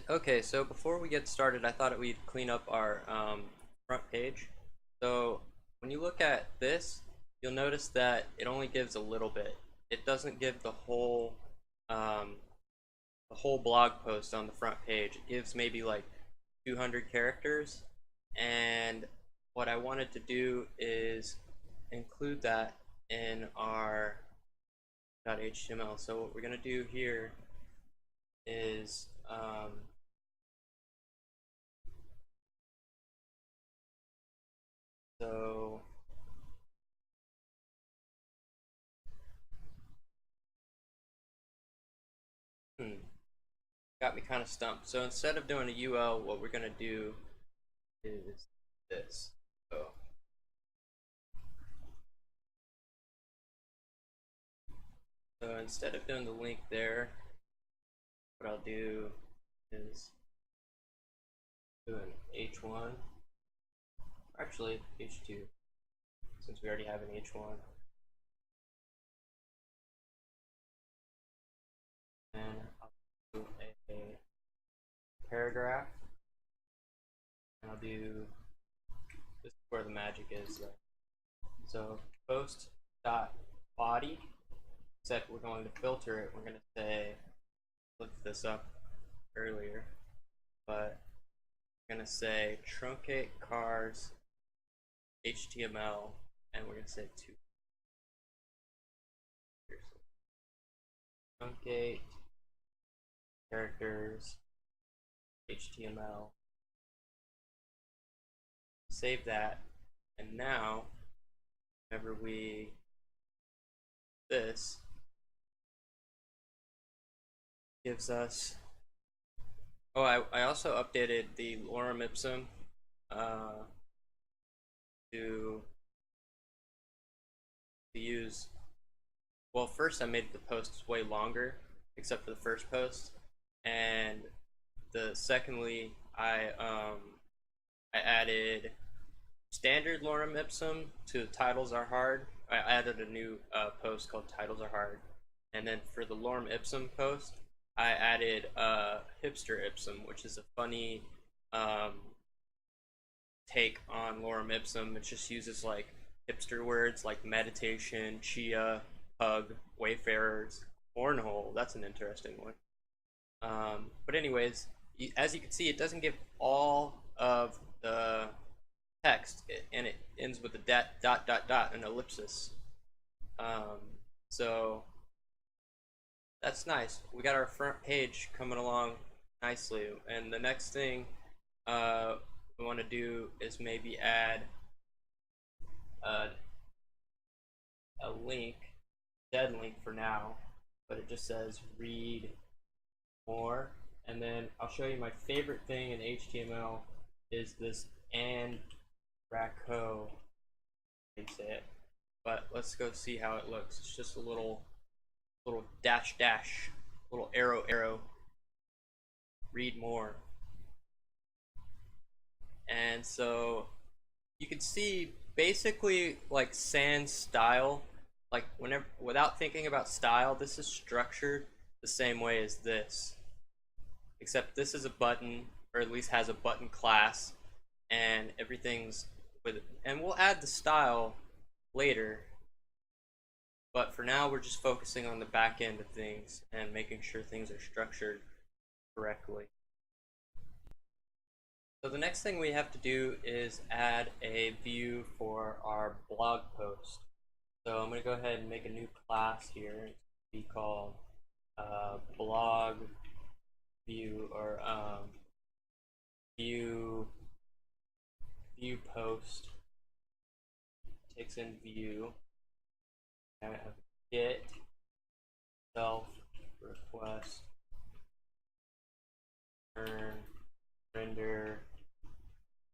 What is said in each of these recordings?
Okay, so before we get started, I thought we'd clean up our front page. So when you look at this, you'll notice that it only gives a little bit. It doesn't give um, the whole blog post on the front page. It gives maybe like 200 characters. And what I wanted to do is include that in our .html. So what we're gonna do here is so got me kind of stumped. So instead of doing a UL, what we're gonna do is this. So instead of doing the link there, what I'll do is do an H1, actually H2, since we already have an H1. And I'll do a paragraph, and I'll do, this is where the magic is. So post dot body, except we're going to filter it. We're going to say, looked this up earlier, but we're going to say truncate cars HTML, and we're going to say two. Truncate characters HTML. Save that, and now whenever we this gives us, I also updated the lorem ipsum to use, well, first I made the posts way longer except for the first post, and secondly I added standard lorem ipsum to titles are hard. I added a new post called titles are hard, and then for the lorem ipsum post I added hipster ipsum, which is a funny take on lorem ipsum. It just uses like hipster words like meditation, chia, hug, wayfarers, cornhole. That's an interesting one. But anyways, as you can see, it doesn't give all of the text, and it ends with a dot dot dot, an ellipsis. So that's nice. We got our front page coming along nicely, and the next thing we want to do is maybe add a, a link, dead link for now, but it just says read more. And then I'll show you my favorite thing in HTML is this and raco, you say it, but let's go see how it looks. It's just a little dash dash, little arrow, read more. And so you can see basically like sans style, like whenever, without thinking about style, this is structured the same way as this, except this is a button, or at least has a button class, and everything's with it. And we'll add the style later, but for now we're just focusing on the back end of things and making sure things are structured correctly. So the next thing we have to do is add a view for our blog post. So I'm going to go ahead and make a new class here. It's going to be called blog view, or view post. Takes in view. I have get self request turn render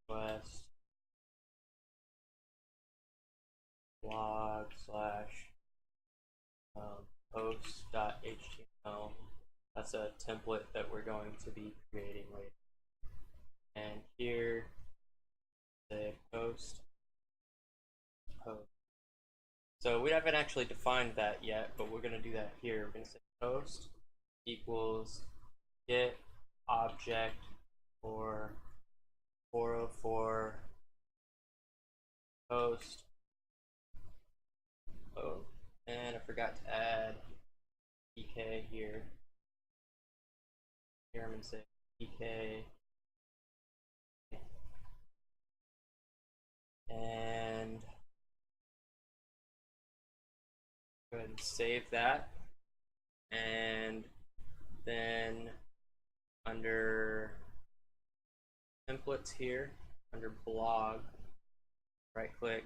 request blog slash post.html. That's a template that we're going to be creating later. And here, the post. So we haven't actually defined that yet, but we're going to do that here. We're going to say post equals get object for 404 post. Oh, and I forgot to add PK here. Here I'm going to say PK. And go ahead and save that. And then under templates here, under blog, right click,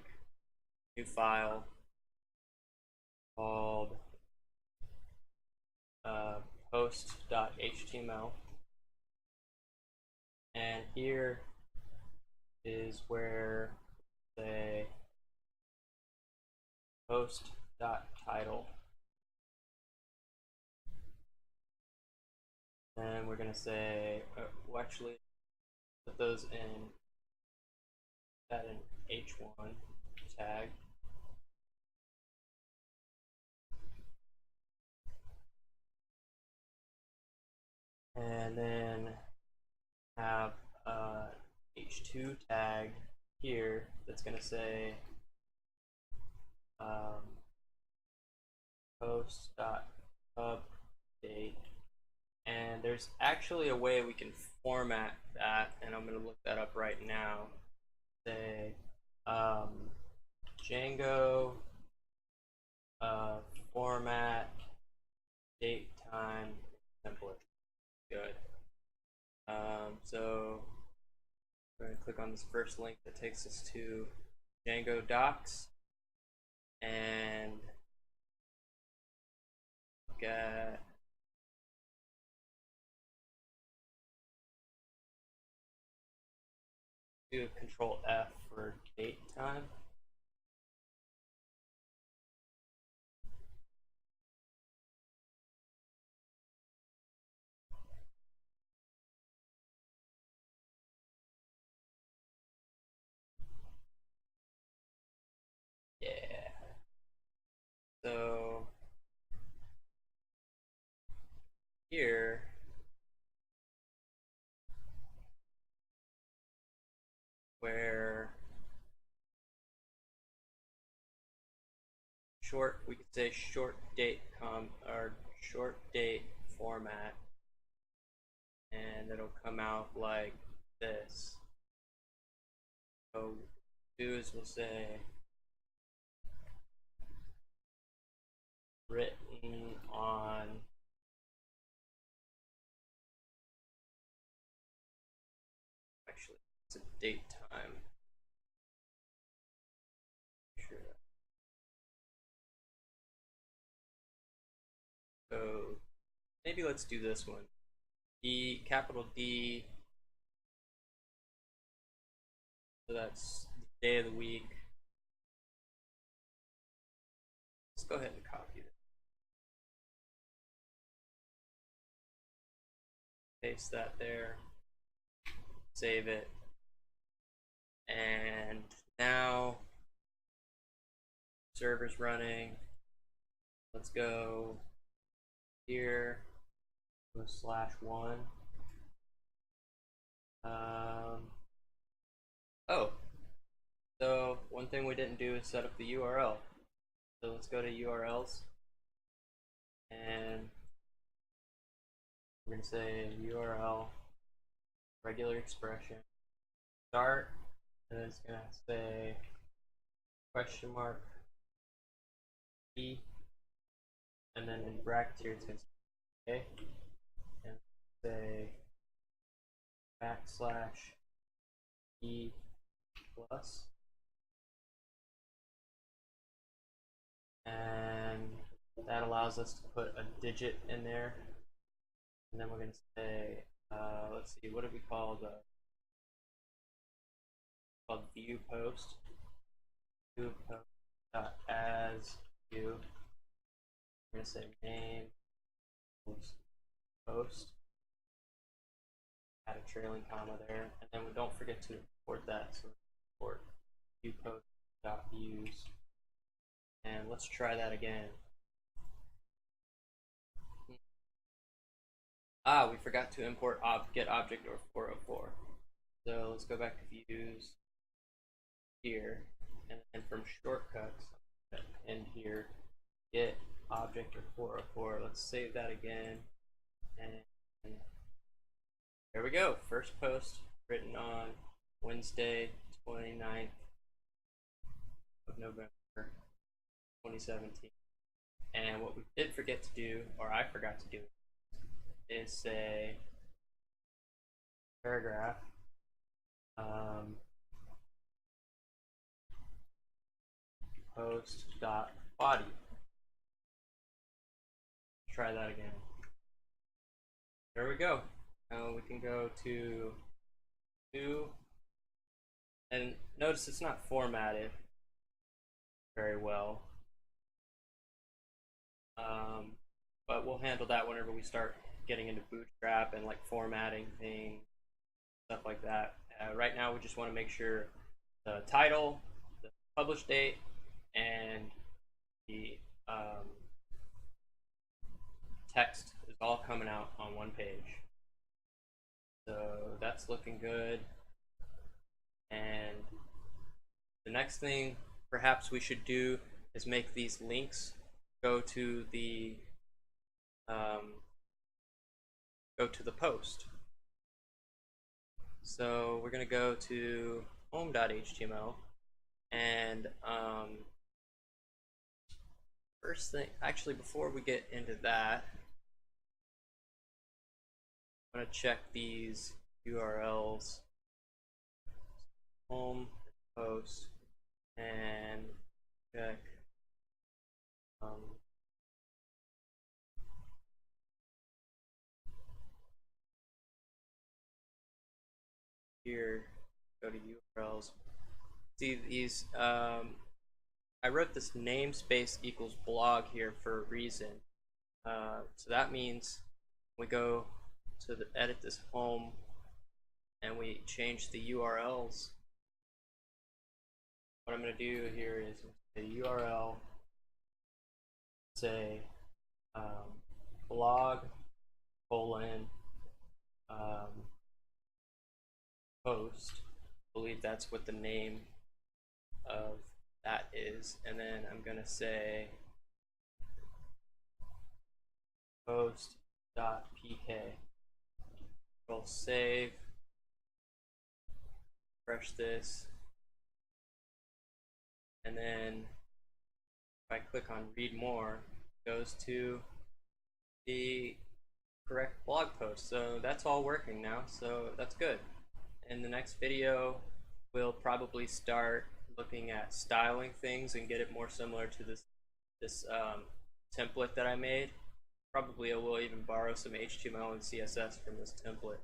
new file called post.html. And here is where say post.title. And we're going to say, we'll actually put those in that in h1 tag. And then have h2 tag here that's going to say post.update. And there's actually a way we can format that, and I'm going to look that up right now. Say Django format date time template. Good. So we're going to click on this first link that takes us to Django docs and look at do Control F for date time. Yeah. So here where short, we could say short date or short date format, and it'll come out like this. So what we'll do is we'll say written on actually it's a date time. Sure. So maybe let's do this one. D, capital D. So that's the day of the week. Let's go ahead and copy this. Paste that there. Save it. And now server's running. Let's go here. Go /1. Oh, so one thing we didn't do is set up the URL. So let's go to URLs, and we're going to say URL, regular expression, start, and it's going to say question mark E, and then in brackets here it's going to say A, and say \E plus, and that allows us to put a digit in there, and then we're going to say let's see, what do we call the view post, view post dot as view. We're going to say name post, add a trailing comma there, and then we don't forget to import that, so import view post dot views. And let's try that again. We forgot to import get object or 404. So let's go back to views here, and then from shortcuts, and here, get object or 404. Let's save that again, and there we go. First post written on Wednesday, 29th of November, 2017. And what we did forget to do, or I forgot to do, is say paragraph post dot body. Try that again. There we go. Now we can go to new, and notice it's not formatted very well. But we'll handle that whenever we start getting into Bootstrap and like formatting things, stuff like that. Right now we just want to make sure the title, the publish date, and the text is all coming out on one page. So that's looking good. And the next thing perhaps we should do is make these links go to the post. So we're going to go to home.html, and first thing, actually before we get into that, I'm going to check these URLs, home, post, and check here, go to URLs. See these, I wrote this namespace equals blog here for a reason. So that means we go to edit this home and we change the URLs. What I'm going to do here is the URL, say blog colon post. I believe that's what the name of that is, and then I'm going to say post.pk. Control save, refresh this, and then if I click on read more, it goes to the correct blog post. So that's all working now, so that's good. In the next video, we'll probably start looking at styling things and get it more similar to this template that I made. Probably I will even borrow some HTML and CSS from this template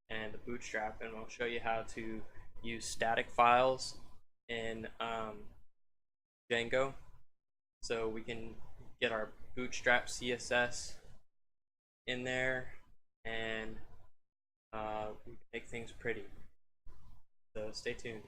and the Bootstrap, and I'll show you how to use static files in Django, so we can get our Bootstrap CSS in there, and we can make things pretty. So stay tuned.